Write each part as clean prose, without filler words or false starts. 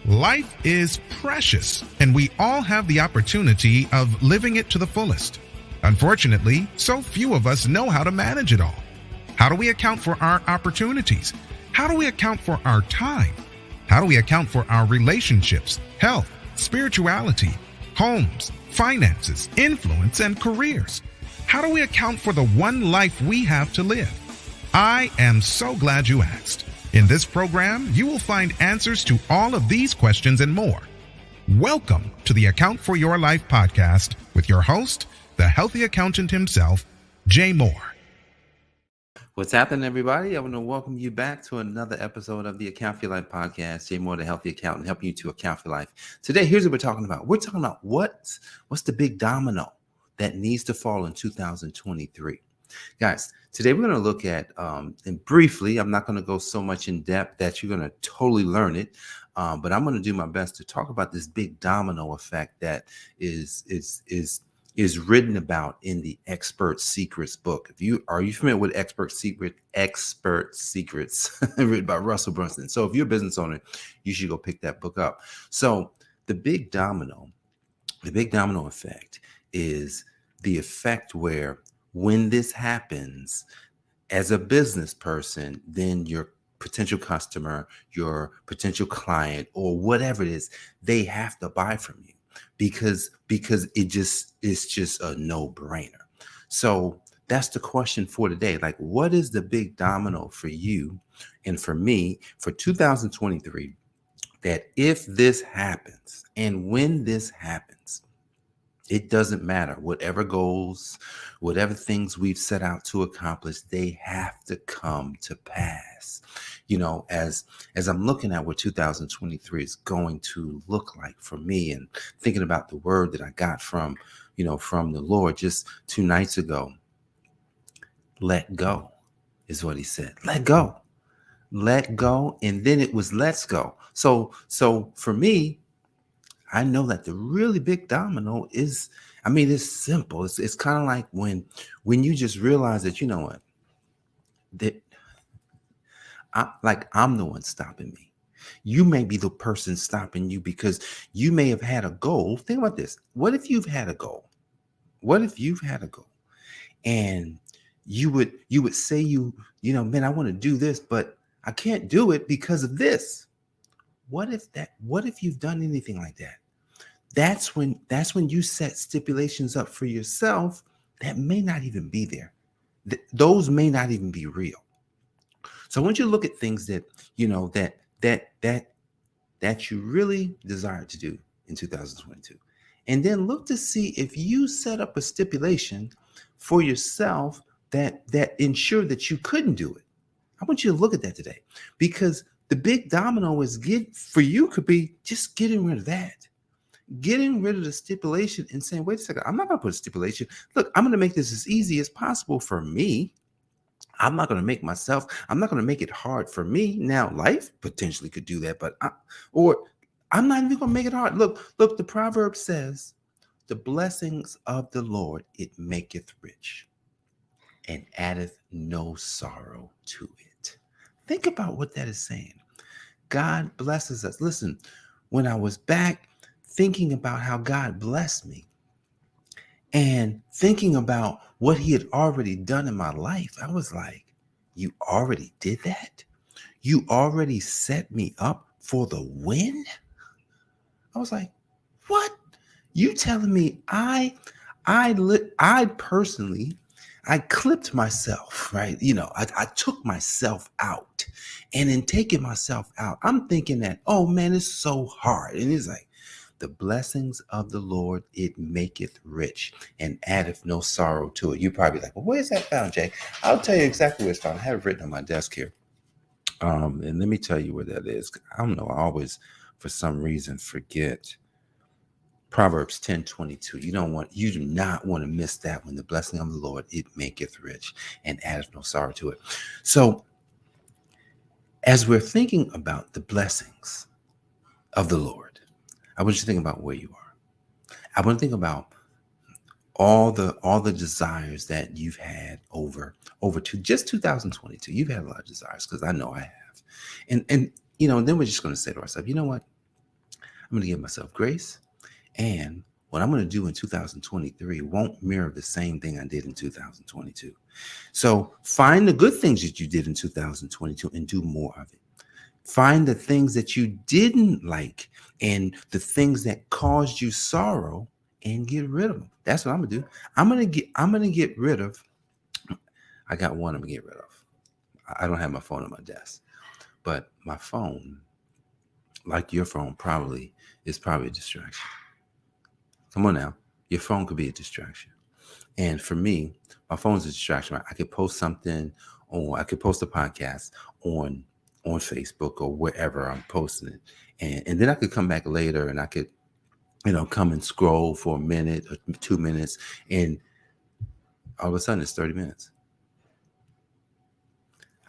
Life is precious, and we all have the opportunity of living it to the fullest. Unfortunately, so few of us know how to manage it all. How do we account for our opportunities? How do we account for our time? How do we account for our relationships, health, spirituality, homes, finances, influence, and careers? How do we account for the one life we have to live? I am so glad you asked. In this program, you will find answers to all of these questions and more. Welcome to the Account for Your Life podcast with your host, the healthy accountant himself, Jay Moore. What's happening, everybody? I want to welcome you back to another episode of the Account for Your Life podcast. Jay Moore, the healthy accountant, helping you to account for life. Today, here's what we're talking about. We're talking about what's the big domino that needs to fall in 2023. Guys, today we're going to look at, and briefly, I'm not going to go so much in depth that you're going to totally learn it, but I'm going to do my best to talk about this big domino effect that is written about in the Expert Secrets book. Are you familiar with Expert Secrets written by Russell Brunson? So if you're a business owner, you should go pick that book up. So the big domino effect is the effect where when this happens, as a business person, then your potential customer, your potential client, or whatever it is, they have to buy from you because it's just a no-brainer. So that's the question for today. Like, what is the big domino for you and for me for 2023 that if this happens and when this happens, it doesn't matter. Whatever goals, whatever things we've set out to accomplish, they have to come to pass. You know, as I'm looking at what 2023 is going to look like for me and thinking about the word that I got from the Lord just 2 nights ago, let go is what he said. Let go. Let go. And then it was let's go. So for me, I know that the really big domino is, it's simple. It's kind of like when you just realize that, you know what, that I'm the one stopping me. You may be the person stopping you because you may have had a goal. Think about this. What if you've had a goal? And you would say, man, I want to do this, but I can't do it because of this. What if you've done anything like that? That's when you set stipulations up for yourself that may not even be there. Those may not even be real. So I want you to look at things that that you really desire to do in 2022, and then look to see if you set up a stipulation for yourself that ensured that you couldn't do it. I want you to look at that today, because the big domino could be just getting rid of that. Getting rid of the stipulation and saying, wait a second, I'm not going to put a stipulation. Look, I'm going to make this as easy as possible for me. I'm not going to make it hard for me. Now, life potentially could do that, but I'm not even going to make it hard. Look, the proverb says, the blessings of the Lord, it maketh rich and addeth no sorrow to it. Think about what that is saying. God blesses us. Listen, when I was back thinking about how God blessed me and thinking about what he had already done in my life, I was like, you already did that? You already set me up for the win? I was like, what? You telling me I personally, I clipped myself, right? I took myself out, and in taking myself out, I'm thinking that, oh man, it's so hard. And it's like, the blessings of the Lord, it maketh rich and addeth no sorrow to it. You probably like, well, where's that found, Jay? I'll tell you exactly where it's found. I have it written on my desk here. And let me tell you where that is. I don't know. I always, for some reason, forget. Proverbs 10:22. You do not want to miss that one. The blessing of the Lord, it maketh rich and addeth no sorrow to it. So as we're thinking about the blessings of the Lord, I want you to think about where you are. I want to think about all the desires that you've had over to just 2022. You've had a lot of desires, because I know I have. And then we're just going to say to ourselves, you know what? I'm going to give myself grace. And what I'm going to do in 2023 won't mirror the same thing I did in 2022. So find the good things that you did in 2022 and do more of it. Find the things that you didn't like and the things that caused you sorrow and get rid of them. That's what I'm gonna do. I'm gonna get rid of. I got one I'm gonna get rid of. I don't have my phone on my desk, but my phone, like your phone, is probably a distraction. Come on now, your phone could be a distraction. And for me, my phone's a distraction. Right? I could post something I could post a podcast on Facebook or wherever I'm posting it. And then I could come back later and I could, come and scroll for a minute or 2 minutes. And all of a sudden it's 30 minutes.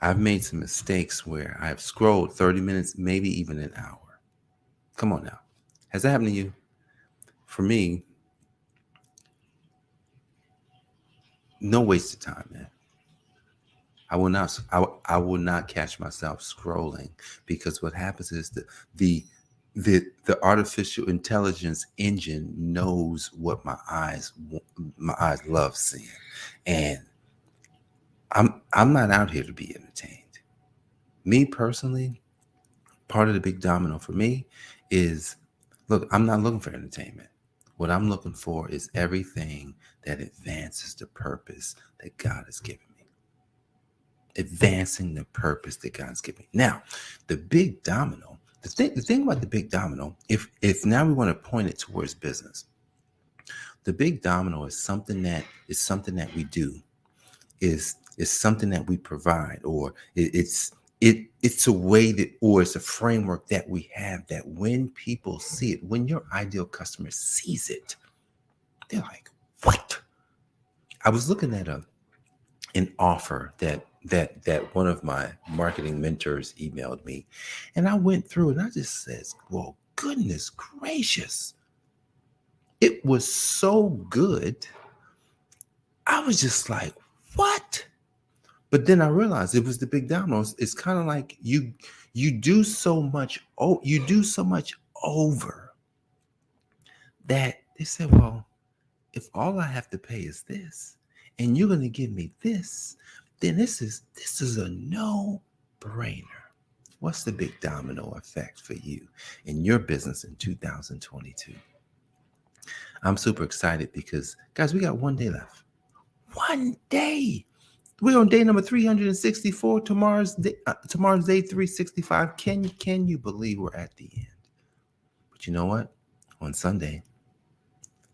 I've made some mistakes where I've scrolled 30 minutes, maybe even an hour. Come on now. Has that happened to you? For me, no wasted time, man. I will not catch myself scrolling, because what happens is the artificial intelligence engine knows what my eyes love seeing, and I'm not out here to be entertained. Me personally, part of the big domino for me is, look, I'm not looking for entertainment. What I'm looking for is everything that advances the purpose that God has given me. Advancing the purpose that God's given me. Now, the big domino, the thing about the big domino, if now we want to point it towards business, the big domino is something that we do, is something that we provide, or it's a way that, or it's a framework that we have, that when people see it, when your ideal customer sees it, they're like, what? I was looking at an offer that one of my marketing mentors emailed me, and I went through and I just says, well, goodness gracious. It was so good. I was just like, what? But then I realized it was the big dominoes. It's kind of like you do so much over that they said, well, if all I have to pay is this, and you're going to give me this, then this is a no-brainer. What's the big domino effect for you in your business in 2022? I'm super excited because, guys, we got 1 day left. 1 day. We're on day number 364. Tomorrow's day 365. Can you believe we're at the end? But you know what? On Sunday,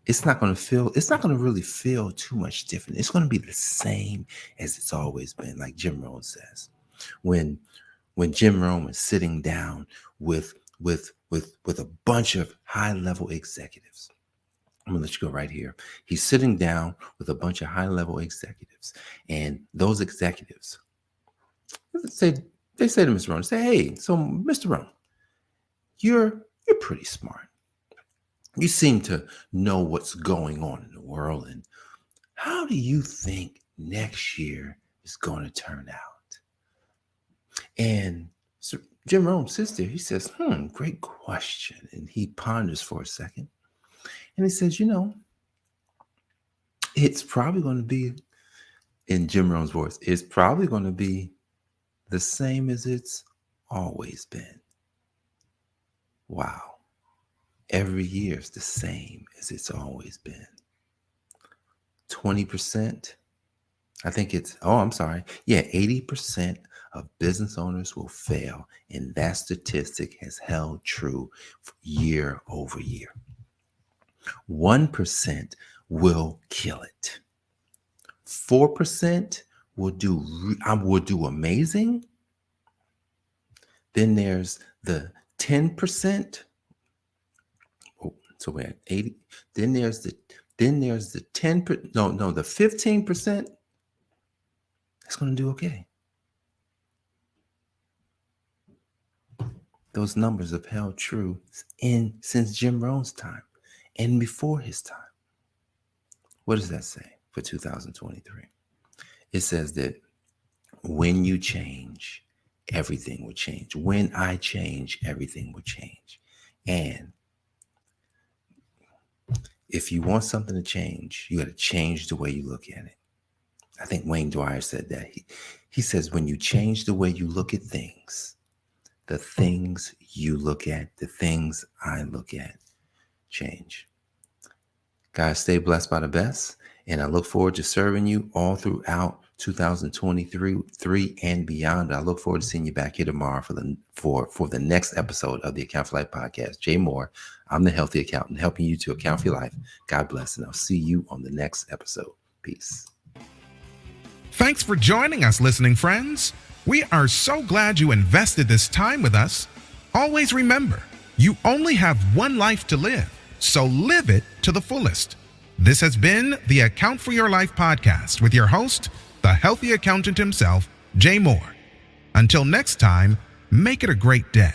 it's not going to really feel too much different. It's going to be the same as it's always been, like Jim Rohn says. When Jim Rohn was sitting down with a bunch of high-level executives. I'm going to let you go right here. He's sitting down with a bunch of high-level executives, and those executives, they say to Mr. Rohn, say, hey, so Mr. Rohn, you're pretty smart. You seem to know what's going on in the world, and how do you think next year is going to turn out? And so Jim Rohn sits there. He says, great question. And he ponders for a second. And he says, it's probably going to be, in Jim Rohn's voice, it's probably going to be the same as it's always been. Wow. Every year is the same as it's always been. 20%, I think it's, 80% of business owners will fail. And that statistic has held true year over year. 1% will kill it. 4% will do amazing. Then there's the 10%. So we're at 80. Then there's the 10%. No, the 15%. That's going to do okay. Those numbers have held true since Jim Rohn's time and before his time. What does that say for 2023? It says that when you change, everything will change. When I change, everything will change. And if you want something to change, you got to change the way you look at it. I think Wayne Dwyer said that. He says, when you change the way you look at things, the things you look at, the things I look at change. Guys, stay blessed by the best. And I look forward to serving you all throughout 2023 and beyond. I look forward to seeing you back here tomorrow for the next episode of the Account for Life podcast. Jay Moore, I'm the Healthy Accountant, helping you to account for your life. God bless, and I'll see you on the next episode. Peace. Thanks for joining us, listening friends. We are so glad you invested this time with us. Always remember, you only have one life to live, so live it to the fullest. This has been the Account for Your Life podcast with your host, the Healthy Accountant himself, Jay Moore. Until next time, make it a great day.